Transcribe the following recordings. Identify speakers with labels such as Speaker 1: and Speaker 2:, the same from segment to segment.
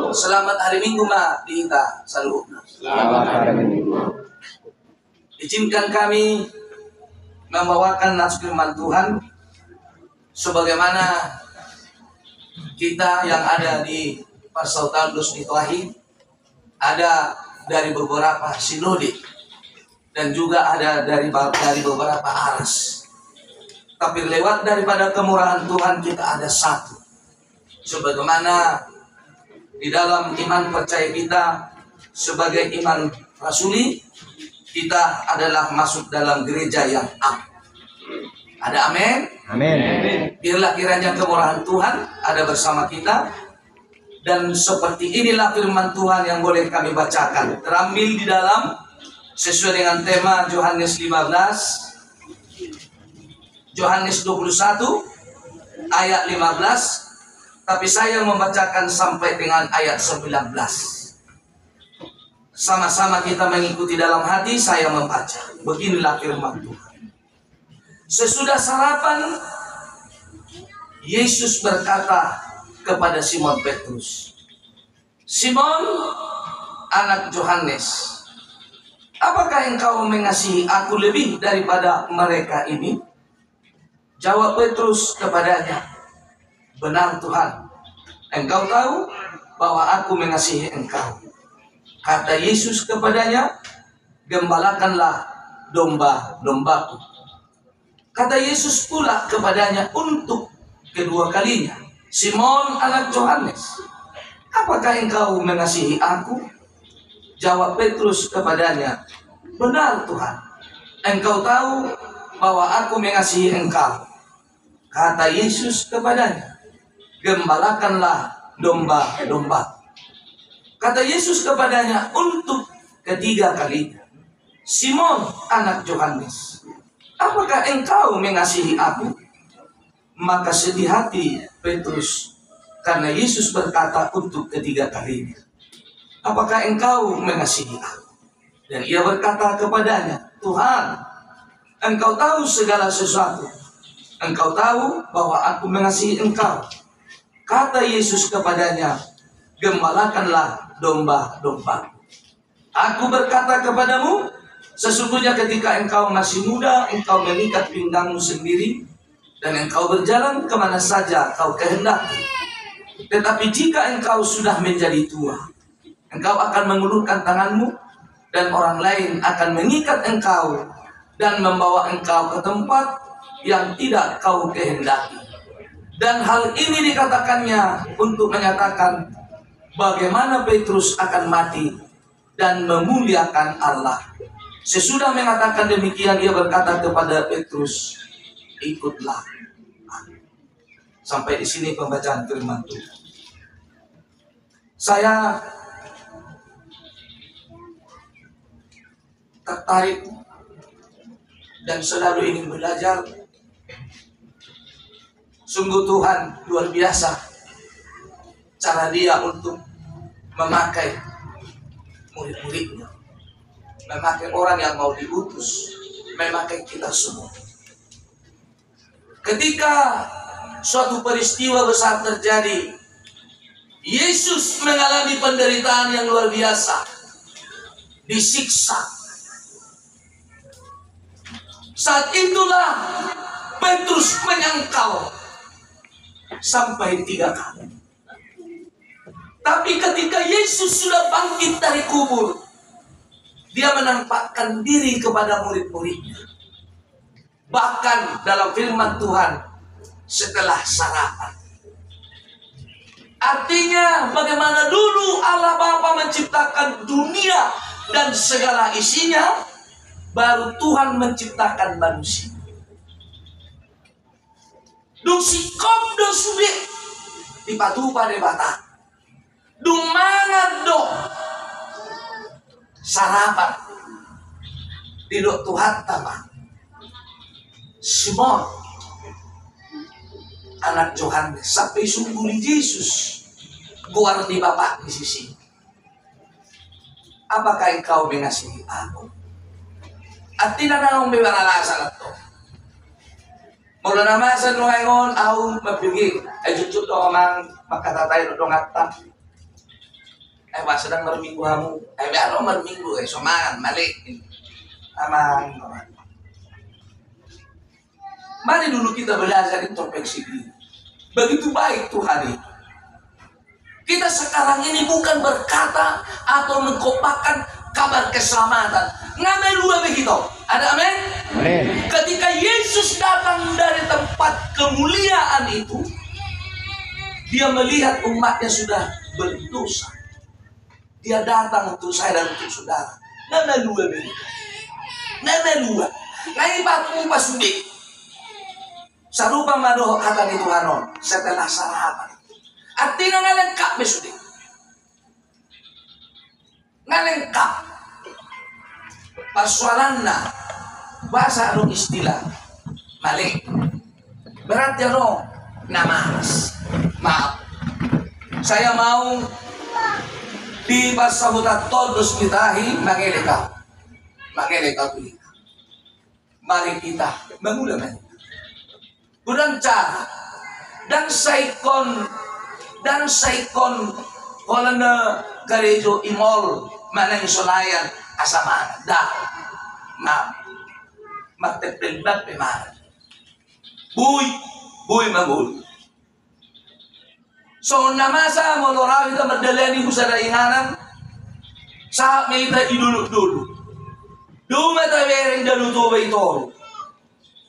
Speaker 1: Selamat hari Minggu ma Dita Saluh.
Speaker 2: Selamat hari Minggu.
Speaker 1: Izinkan kami membawakan nas firman Tuhan sebagaimana kita yang ada di Parsautalus Nituahi, ada dari beberapa sinode dan juga ada dari beberapa aras. Tapi lewat daripada kemurahan Tuhan kita ada satu. Sebagaimana di dalam iman percaya kita sebagai iman rasuli, kita adalah masuk dalam gereja yang am. Ada amin?
Speaker 2: Amin.
Speaker 1: Biarlah kiranya kemurahan Tuhan ada bersama kita. Dan seperti inilah firman Tuhan yang boleh kami bacakan. Terambil di dalam sesuai dengan tema Yohanes 15, Yohanes 21 ayat 15. Tapi saya membacakan sampai dengan ayat 19. Sama-sama kita mengikuti dalam hati, saya membaca. Beginilah firman Tuhan. Sesudah sarapan, Yesus berkata kepada Simon Petrus, "Simon, anak Yohanes, apakah engkau mengasihi aku lebih daripada mereka ini?" Jawab Petrus kepadanya, "Benar Tuhan, engkau tahu bahwa aku mengasihi engkau." Kata Yesus kepadanya, "Gembalakanlah domba-dombaku." Kata Yesus pula kepadanya untuk kedua kalinya, "Simon anak Yohanes, apakah engkau mengasihi aku?" Jawab Petrus kepadanya, "Benar Tuhan, engkau tahu bahwa aku mengasihi engkau." Kata Yesus kepadanya, "Gembalakanlah domba-domba." Kata Yesus kepadanya untuk ketiga kalinya, "Simon anak Yohanes, apakah engkau mengasihi aku?" Maka sedih hati Petrus karena Yesus berkata untuk ketiga kalinya, "Apakah engkau mengasihi aku?" Dan ia berkata kepadanya, "Tuhan, engkau tahu segala sesuatu. Engkau tahu bahwa aku mengasihi engkau." Kata Yesus kepadanya, "Gembalakanlah domba-domba. Aku berkata kepadamu, sesungguhnya ketika engkau masih muda, engkau mengikat pinggangmu sendiri, dan engkau berjalan kemana saja kau kehendaki. Tetapi jika engkau sudah menjadi tua, engkau akan mengulurkan tanganmu, dan orang lain akan mengikat engkau, dan membawa engkau ke tempat yang tidak kau kehendaki." Dan hal ini dikatakannya untuk menyatakan bagaimana Petrus akan mati dan memuliakan Allah. Sesudah mengatakan demikian, ia berkata kepada Petrus, "Ikutlah." Sampai di sini pembacaan firman Tuhan. Saya tertarik dan selalu ingin belajar. Sungguh Tuhan luar biasa cara Dia untuk memakai murid-muridnya, memakai orang yang mau diutus, memakai kita semua. Ketika suatu peristiwa besar terjadi, Yesus mengalami penderitaan yang luar biasa, disiksa. Saat itulah Petrus menyangkal sampai 3 kali. Tapi ketika Yesus sudah bangkit dari kubur, Dia menampakkan diri kepada murid-muridnya. Bahkan dalam firman Tuhan, setelah sarapan. Artinya bagaimana dulu Allah Bapa menciptakan dunia dan segala isinya, baru Tuhan menciptakan manusia. Dung sikop do sulit dipatu pada bata. Dung mangat do sarapan di do Tuhan tama. Simon anak Yohanes sampai sungguh di Yesus keluar di Bapa di sisi. Apakah engkau mengasihi aku? Artinya nang bebaralasan ito. Mula naman sa nuhengon, ako mabigay. Ay jutut do mang makatatay do ngata. Pas sedang berminggu kamu, baru berminggu, semangat, balik. Aman. Mari dulu kita belajar introspeksi diri. Begitu baik Tuhan itu. Kita sekarang ini bukan berkata atau mengkopakan kabar keselamatan. Ngambil dua begitu. Ada amin?
Speaker 2: Amin.
Speaker 1: Ketika Yesus datang dari tempat kemuliaan itu, dia melihat umatnya sudah berdosa. Dia datang untuk saya dan untuk saudara. Ngambil dua begitu. Ngambil dua. Ngai batu pasudi. Sarupa madoh kata ni Tuhan setelah sarapan. Artinya ngalengkap besudi. Ngalengkap. Persoalannya bahasa anu istilah malik. Berarti anu namas. Maaf. Saya mau di pasahutat todos kitahi mangeleka. Mangeleka tuh. Mari kita mengulama. Budang cara dan saikon kolana garejo imol manang solayan asama dah ma magtepelbat pemar buy mangul so namasa molorawi ta madalani kusada inganan sa meita iduluk-duluk duma ta bereng dalu to baitoro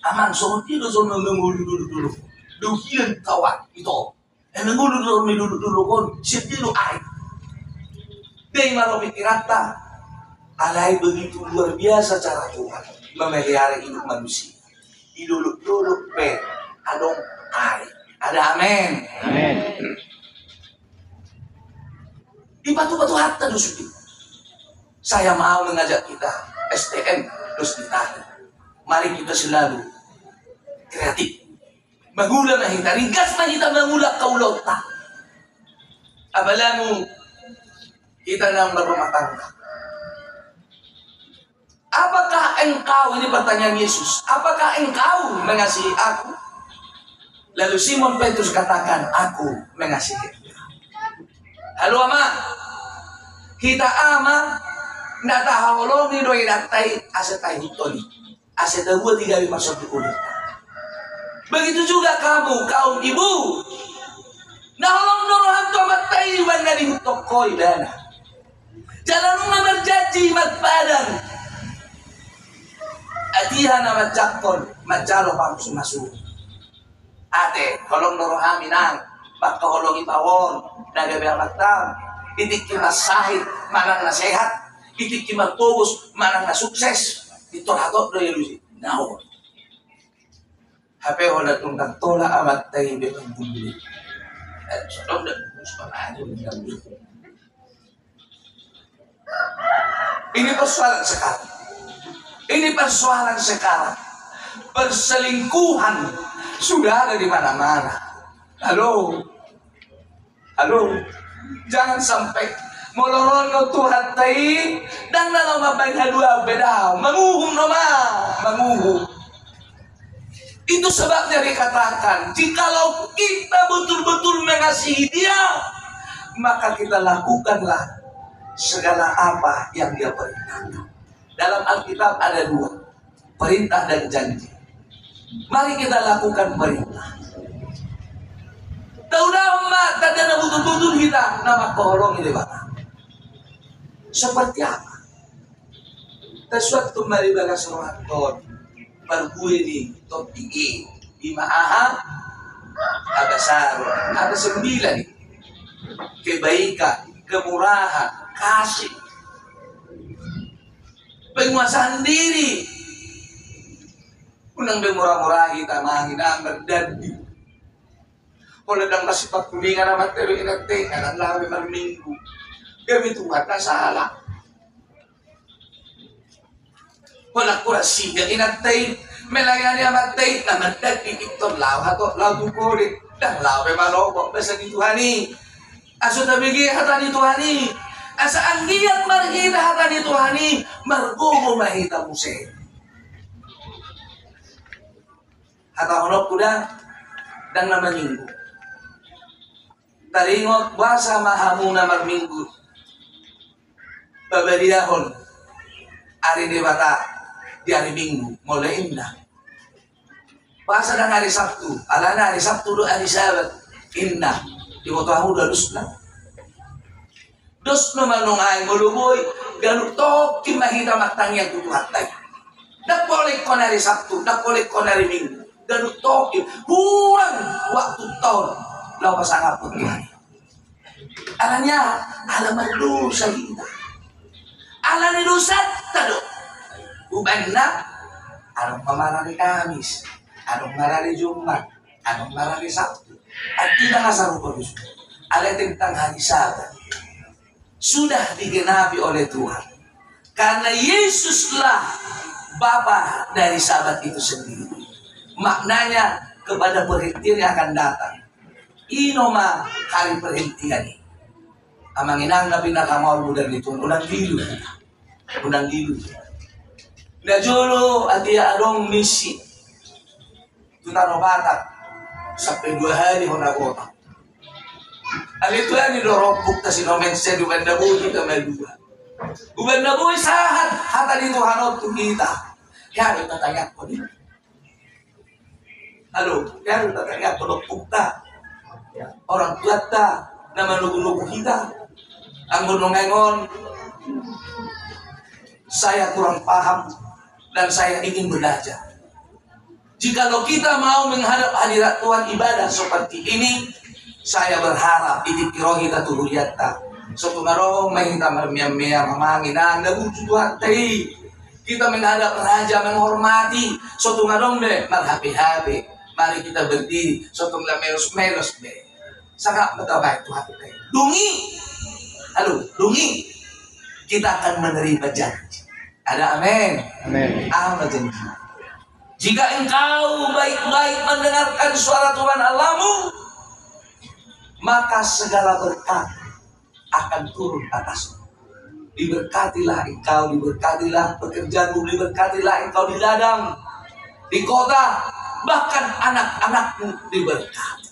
Speaker 1: aman so ti do so mangul dulu duhian kawan itu mangul dulu kon siap dulu ai dei maro pikirata alai begitu luar biasa cara Tuhan memelihara hidup manusia iduluk-duluk pe adong ai ada amin
Speaker 2: Amin.
Speaker 1: di batu-batu harta dusuki saya mau mengajak kita STM terus ditahan. Mari kita selalu kreatif. Magula na kita. Ringkas na kita mangula kaulota. Abalamu kita nang berumah tangga. Apakah engkau, ini pertanyaan Yesus, apakah engkau mengasihi aku? Lalu Simon Petrus katakan, aku mengasihi engkau. Halo ama, kita ama, nggak tahu lo nih doi datai asetai hutoni. Aseta 2, 3, 5, 10. Begitu juga kamu, kaum ibu. Naholong norohan to matai wan na di tokoy dana. Jalan nga berjanji magpadan. Atihan na matjakon, matjalo pang sumasu. Ate, holong norohan minang, baka holong ipawon, nagabi ang magtam. Itik kimasahit, manang nasehat. Itik kimatubos, manang na sukses. Ito hato do yelusi. Now. Hape wala tong nagtola amat tayo ang bumili. At so da gusto na Ini persoalan sekarang. Ini persoalan sekarang. Perselingkuhan sudah ada di mana-mana. Halo. Halo. Jangan sampai molorono Tuhan tay dan dalam mabay hadua beda manguhum nama manguhum. Itu sebabnya dikatakan jikalau kita betul-betul mengasihi dia maka kita lakukanlah segala apa yang dia perintahkan. Dalam Alkitab ada 2, perintah dan janji. Mari kita lakukan perintah. Tahu-tahu mak tanda betul-betul kita nama kolong ini Bapak. Seperti apa? Tesuatu mari bagas rohaton bergue di topik di maaha ada saru ada 9 kebaikan kemurahan kasih penguasaan diri unang bermurah-murah kita mahina berdadi oleh dang masifat kuningan amat tero inate kan lawe minggu kami Tuhan na salah. Wala kurasi yang inatay melayani amatay na mandagi iton law hato law tukulit dan law memalobo basa ni Tuhani. Aso tabigi hata ni Tuhani. Asa anggiyat marhita hata ni Tuhani margumo mahita muse. Hata honok kuda dan nama minggu. Taringot basa mahamuna marminggu. babariahon hari dewata di hari Minggu mulai indah. Pas ada hari Sabtu, alana hari Sabtu do hari Sabat indah di moto aku udah dos no manungay muluboy ganun to kimahita matang yang tutuhatay. Nagpolik ko na rin Sabtu, nagpolik ko na rin Minggu. Ganun to kurang waktu tahun law pasangap po Tuhan. Alam niya, alam mo sa kita. Alam ni Lusat, tado. Uban na, anong pamarari Kamis, anong marari Jumat, anong marari Sabtu. At tidak kasaro ko gusto. Alating tanghali Sabat. Sudah digenapi oleh Tuhan. Karena Yesuslah Bapa dari Sabat itu sendiri. Maknanya kepada perhentian yang akan datang. Inoma hari perhentian ini. Amanginang na pinakamawal mo dan ito. Unang dilo. Unang dilo. Najolo at iarong misi. Tunano batak. Sa pedwahali ho na kota. Alito yan niloropok ta sinomen siya duman na buhay kita malua. Duman na buhay sahat hata dito hanot kita. Kaya tatangyak ko dito. Halo, kaya tatangyak ko nagpukta. Orang tua ta na manugunugo kita. Ang gunungangon, saya kurang paham dan saya ingin belajar. Jikalau kita mau menghadap hadirat Tuhan ibadah seperti ini, saya berharap itikiro kita tuhuriyatta. So tumarong may kita marmiyam-miyam mamangin na nabututu hatay. Kita menghadap raja menghormati. So tumarong be marhapi-hapi. Mari kita berdiri. So tumla melos-melos be. Sangat matabay Tuhan hatay. Dungi. Halo, dungi. Kita akan menerima janji. Ada amin.
Speaker 2: Amin.
Speaker 1: Amin janji. Jika engkau baik-baik mendengarkan suara Tuhan Allahmu, maka segala berkat akan turun atasmu. Diberkatilah engkau, diberkatilah pekerjaanmu, diberkatilah engkau di ladang, di kota, bahkan anak-anakmu diberkati.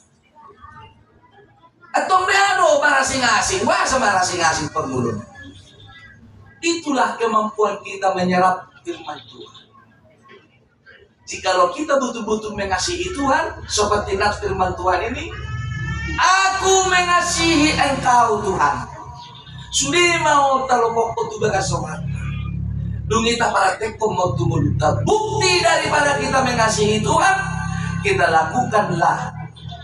Speaker 1: Atong reano marasing-asing, wasa marasing-asing permulun. Itulah kemampuan kita menyerap firman Tuhan. Jikalau kita betul-betul mengasihi Tuhan, seperti nas firman Tuhan ini, aku mengasihi engkau Tuhan. Sudah mau talopok tu bagasomat. Dungita para teko mau tumuluta. Bukti daripada kita mengasihi Tuhan, kita lakukanlah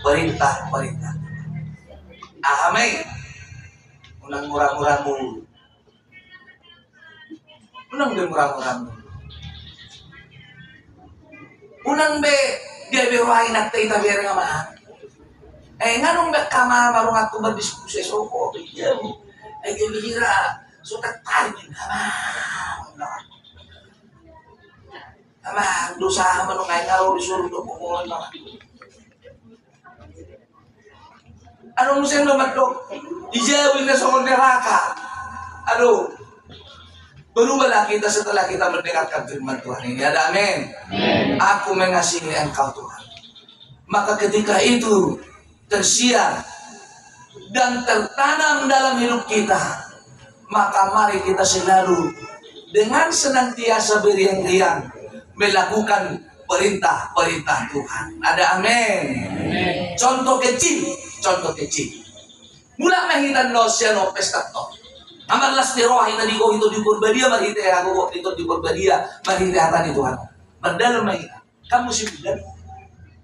Speaker 1: perintah-perintah. Amin. Unang murah-murahmu. Unang be murah-murahmu. Unang be dia beruain nak kita biar ngama. Nganong kama marong ako berdiskusi so ko iya mo ay gumihira so tayo ama dosa manong ay ngaro disuruh do ko na anong musen do madok ijawin na sa neraka berubahlah kita setelah kita mendengarkan firman Tuhan ini. Ada amin. Aku mengasihi engkau Tuhan. Maka ketika itu tersiar dan tertanam dalam hidup kita, maka mari kita selalu dengan senantiasa beriang-riang melakukan perintah-perintah Tuhan. Ada amin. Contoh kecil. Mula mahitan no siya no pestato. Amarlas ni rohi na di ko ito di kurbadia, marhite ako ito di kurbadia, marhite hata ni Tuhan. Magdalam mahita. Kamu si bilan.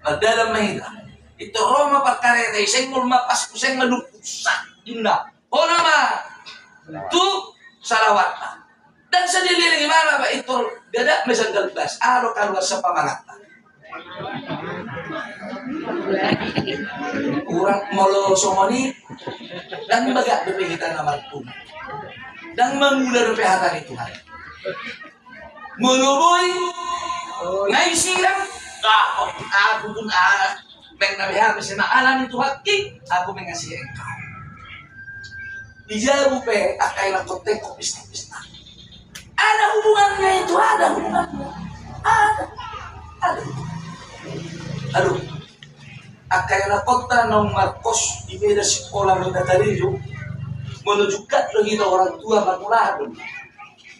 Speaker 1: Magdalam mahita. Ito Roma pagkarete, isang mulmapas, isang malupusak, yun na. O nama, tu salawat na. Dan sa dililing imana ba ito, gada may sanggalbas, araw kaluwas sa pamangata. Urang molo somoni, dan baga dumihitan naman po. Dan mengula rupehatan itu Tuhan. Muluboy, ngay silang, ako pun nabihan sa naalan ito hati, ako mengasihi engkau. Dijauh pe, akay lang kontek ko pista-pista. Ada hubungannya itu, ada hubungannya. Ada. Aduh, akay lang kota ng Marcos, ibeda si Kola ng Natarillo, menunjukkan lo kita orang tua bermula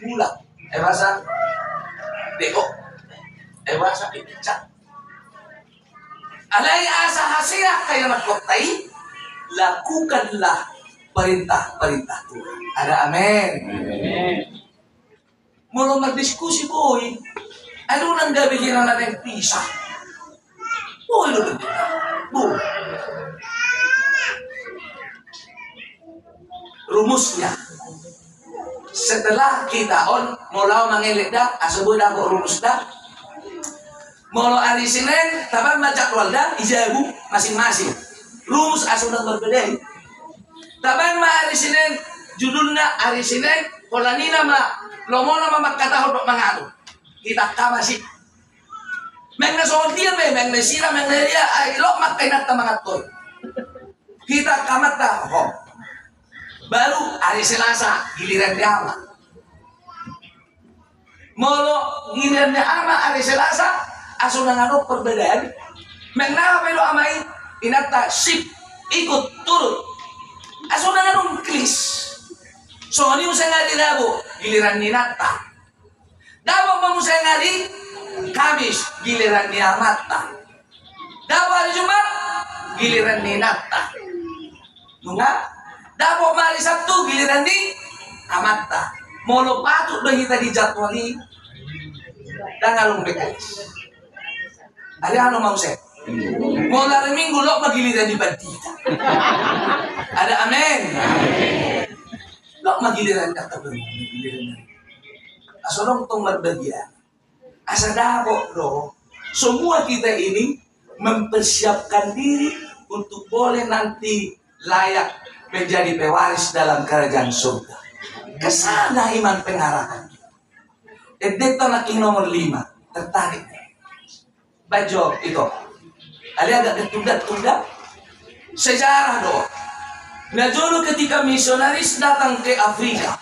Speaker 1: pulang masa deko masa dipecah alai asa hasilnya kayak nakotai lakukanlah perintah-perintah Tuhan. Ada amin. Mulai berdiskusi boy aduh nang gabi kira na yang pisah boy lo boy rumusnya setelah kita mulai mengelik dah asal dah kok rumus dah mulai hari Senin taban macak walda ijabu masing-masing rumus asal dah berbeda taban hari Senin judulnya hari Senin kolani nama lomo nama makata hodok mangatu kita kamasi mengna soal dia mengna sira mengna dia lo makai nata mangatoi kita kamata ho baru hari Selasa giliran dia ama molo giliran dia ama hari Selasa aso nangano perbedaan mengna apa lo amai inata sip ikut turut aso nangano klis soalnya usah ngadi dabo giliran ninata dabo mau usah ngadi Kamis giliran niamata dabo hari Jumat giliran ninata nunga dapok hari Sabtu giliran di amata molo patut dah kita dijadwali dan ngalung bekas ada anu mau saya mau hari Minggu lo magiliran di bandita ada amin lo magiliran kata begiliran asolong tong berbagian asa dapok do semua kita ini mempersiapkan diri untuk boleh nanti layak menjadi pewaris dalam kerajaan surga. Kesana iman pengharapan. Edeta naking nomor 5 tertarik. Baju itu. Ali agak ketunda-tunda. Sejarah doa. Nah dulu ketika misionaris datang ke Afrika.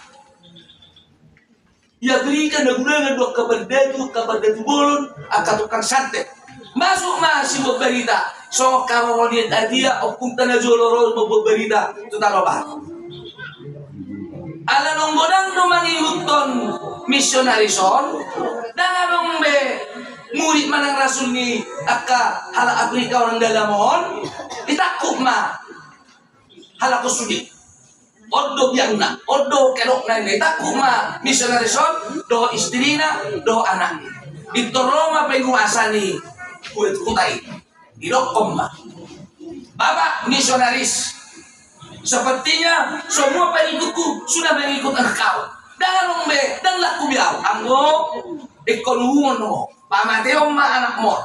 Speaker 1: Ya berikan dagulangan doa kabar datu bolon, akan tukang santet. Masuk masih berberita. So kalau dia dia opung tanah joloro berberita itu tarobat. Ala nong bodang no mangihuton misionarison dan anong be murid manang rasul ni akka hala Afrika orang dalamon ditakuk ma hala ko sudi oddo biangna oddo kelok na ni takuk ma misionarison do istrina do anak itu Roma penguasani kuit kutai dilokom mah Bapak misionaris sepertinya semua pengikutku sudah mengikut engkau dan ngombe dan laku biau anggo ekonomi no pamateo ma anak mon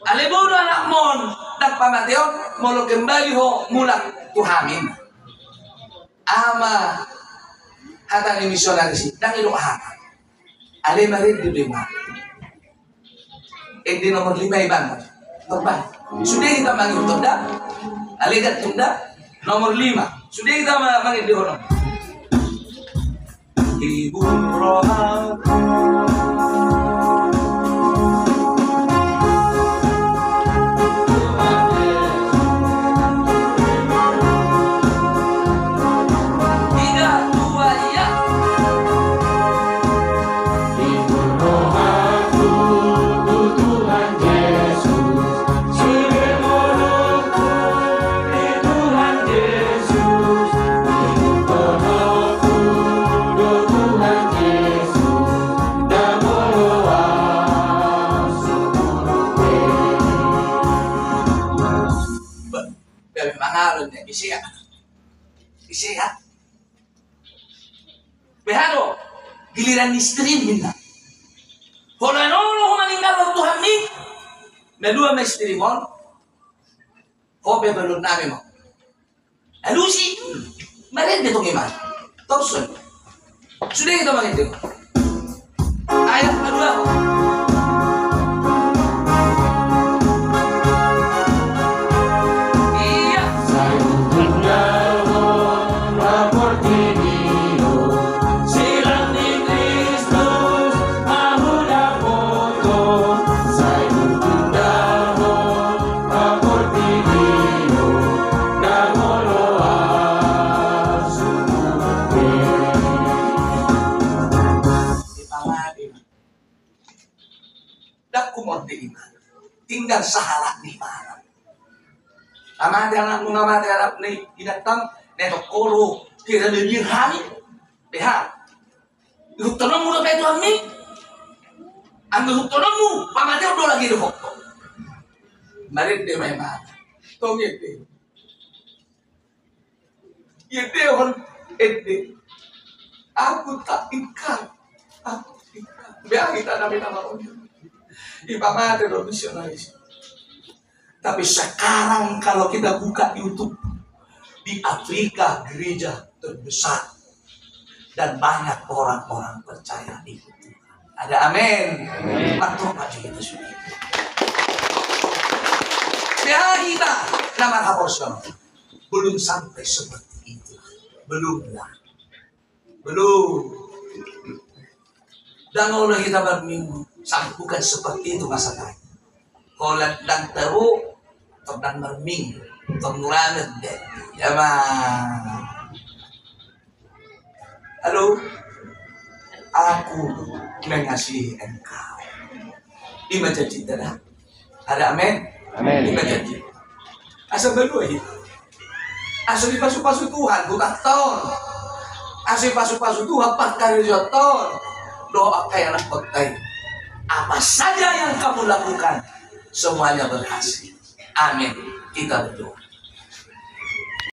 Speaker 1: alebodo anak mon dan pamateo molo kembali ho mulak tuhamin ama hata ni misionaris dan ilo hata ale marid di lima di nomor 5 ibang terbang sudah kita manggil tunda alegat tunda nomor 5 sudah kita manggil di honor ibu rohaku Isihat. Behado giliran istri minna. Kalau nolo meninggal Tuhan ni, na dua istri mon, kobe belum nami mo. Alusi, maren dito iman. Tausun. Sudah kita mengingat. Ayat kedua. tinggal sahalat di mana. Amati anak mengamati anak ni datang netok koro kira lebih hari. Lihat, hutang mu dapat tuan mi. Ambil hutang mu, pamati udah lagi di hokto. Mari dia memang, tong itu. Itu orang itu. Aku tak ingkar, aku ingkar. Biar kita nama orang. Pamati udah misionaris. Tapi sekarang kalau kita buka YouTube di Afrika gereja terbesar dan banyak orang-orang percaya di Tuhan. Ada amin. Waktu apa itu sudah. Ya kita nama Haposon belum sampai seperti itu. Belumlah. Belum. Dan oleh kita berminggu sampai bukan seperti itu masalahnya. Kalau dan teruk dan berminggu pengurangan deh. Ya mah. Halo. Aku mengasihi engkau. Ima janji tidak? Ada amin?
Speaker 2: Amin.
Speaker 1: Ima janji. Asal berdua itu. Asal dipasu-pasu Tuhan, bukan ton. Asal pasu-pasu Tuhan, pakai joton. Doa kayak anak petai. Apa saja yang kamu lakukan, semuanya berhasil. Amin. Kita berdoa.